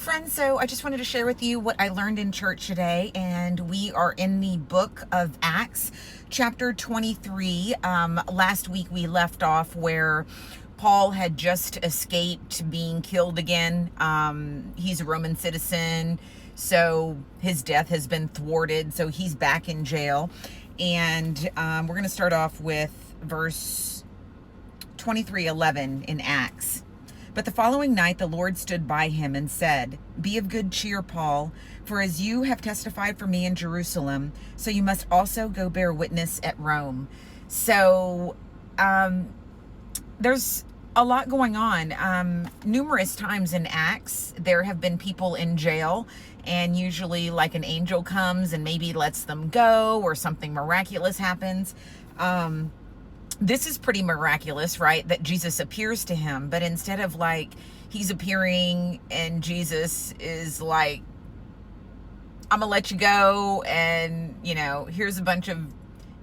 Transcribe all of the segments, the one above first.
friends. So I just wanted to share with you what I learned in church today, and we are in the book of Acts, chapter 23. Last week we left off where Paul had just escaped being killed again. He's a Roman citizen, so his death has been thwarted, so he's back in jail. And we're going to start off with verse 23:11 in Acts. But the following night the Lord stood by him and said, "Be of good cheer, Paul, for as you have testified for me in Jerusalem, so you must also go bear witness at Rome." So there's a lot going on. Numerous times in Acts, there have been people in jail, and usually like an angel comes and maybe lets them go, or something miraculous happens. This is pretty miraculous, right? That Jesus appears to him, but instead of like he's appearing and Jesus is like, "I'm gonna let you go, and here's a bunch of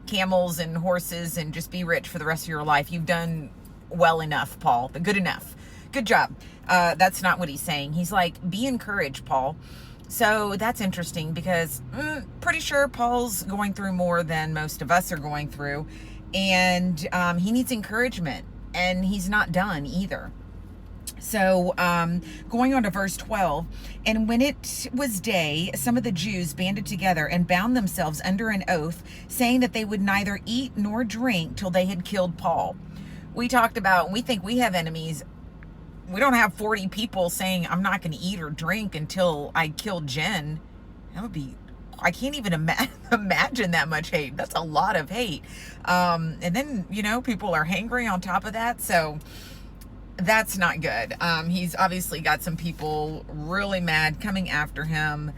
camels and horses, and just be rich for the rest of your life. You've done well enough, Paul, but good enough. Good job." That's not what he's saying. He's like, "Be encouraged, Paul." So that's interesting because pretty sure Paul's going through more than most of us are going through. And he needs encouragement, and he's not done either. So going on to verse 12, "And when it was day, some of the Jews banded together and bound themselves under an oath, saying that they would neither eat nor drink till they had killed Paul." We talked about, we think we have enemies. We don't have 40 people saying, "I'm not going to eat or drink until I kill Jen." That would be, I can't even imagine that much hate. That's a lot of hate. And then, people are hangry on top of that. So that's not good. He's obviously got some people really mad coming after him.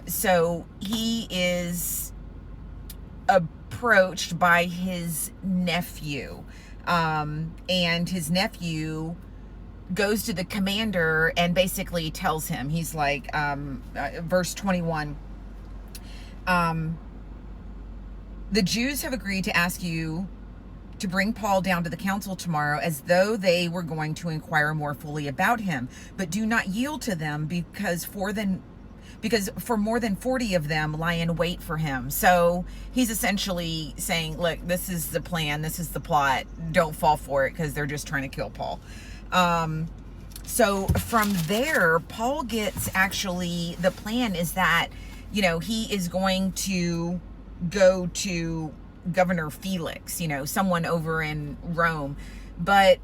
So he is approached by his nephew. And his nephew goes to the commander and basically tells him, he's like, verse 21, "The Jews have agreed to ask you to bring Paul down to the council tomorrow, as though they were going to inquire more fully about him. But do not yield to them, because for more than 40 of them lie in wait for him." So he's essentially saying, look, this is the plan, this is the plot, don't fall for it, because they're just trying to kill Paul. So from there, Paul gets, actually, the plan is that, he is going to go to Governor Felix, someone over in Rome. But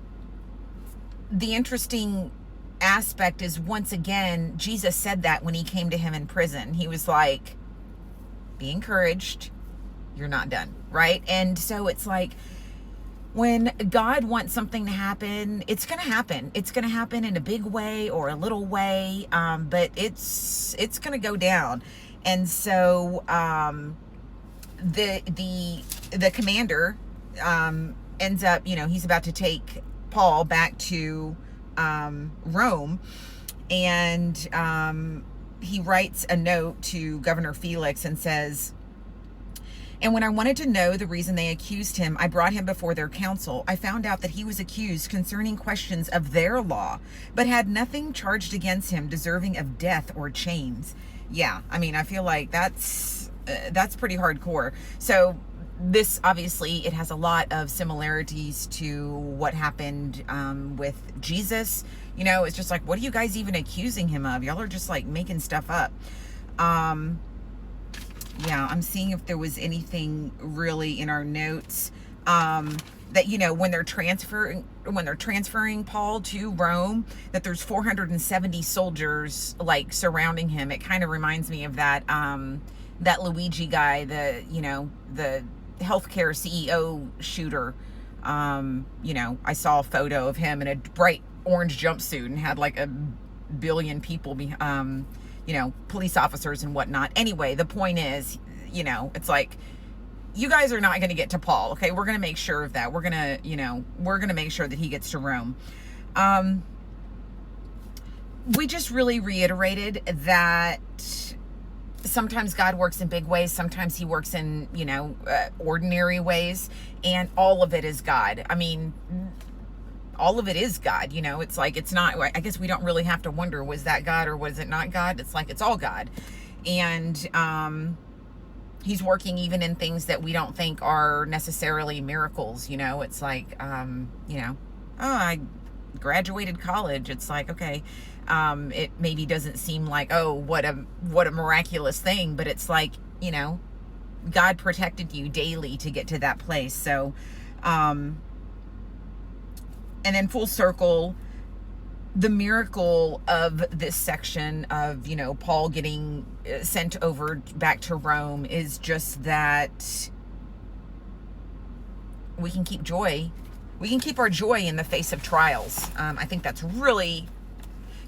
the interesting aspect is, once again, Jesus said that when he came to him in prison. He was like, "Be encouraged, you're not done," right? And so it's like, when God wants something to happen, it's going to happen. It's going to happen in a big way or a little way, but it's going to go down. And so the commander ends up, he's about to take Paul back to Rome, and he writes a note to Governor Felix and says, "And when I wanted to know the reason they accused him, I brought him before their council. I found out that he was accused concerning questions of their law, but had nothing charged against him deserving of death or chains." Yeah, I mean, I feel like that's pretty hardcore. So this, obviously, it has a lot of similarities to what happened with Jesus. It's just like, what are you guys even accusing him of? Y'all are just like making stuff up. Yeah, I'm seeing if there was anything really in our notes that, when they're transferring Paul to Rome, that there's 470 soldiers like surrounding him. It kind of reminds me of that Luigi guy, the healthcare CEO shooter. I saw a photo of him in a bright orange jumpsuit and had like a billion people police officers and whatnot. Anyway, the point is, it's like, you guys are not going to get to Paul. Okay. We're going to make sure of that. We're going to make sure that he gets to Rome. We just really reiterated that sometimes God works in big ways. Sometimes he works in, ordinary ways, and all of it is God. I mean, all of it is God. You know, it's like, it's not, I guess we don't really have to wonder, was that God or was it not God? It's like, it's all God. And he's working even in things that we don't think are necessarily miracles. You know, it's like, you know, oh, I graduated college. It's like, okay, it maybe doesn't seem like, oh, what a miraculous thing, but it's like, you know, God protected you daily to get to that place. So, and then full circle, the miracle of this section of, you know, Paul getting sent over back to Rome is just that we can keep joy. We can keep our joy in the face of trials. I think that's really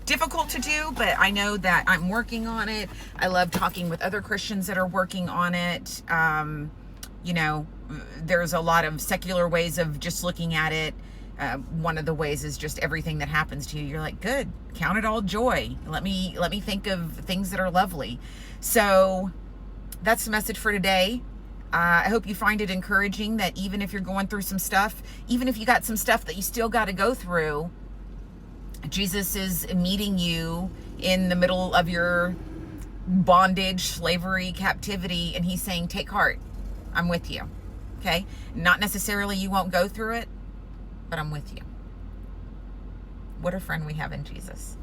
difficult to do, but I know that I'm working on it. I love talking with other Christians that are working on it. You know, there's a lot of secular ways of just looking at it. One of the ways is just everything that happens to you, you're like, good, count it all joy. Let me think of things that are lovely. So that's the message for today. I hope you find it encouraging that even if you're going through some stuff, even if you got some stuff that you still got to go through, Jesus is meeting you in the middle of your bondage, slavery, captivity, and he's saying, take heart, I'm with you. Okay? Not necessarily you won't go through it, but I'm with you. What a friend we have in Jesus.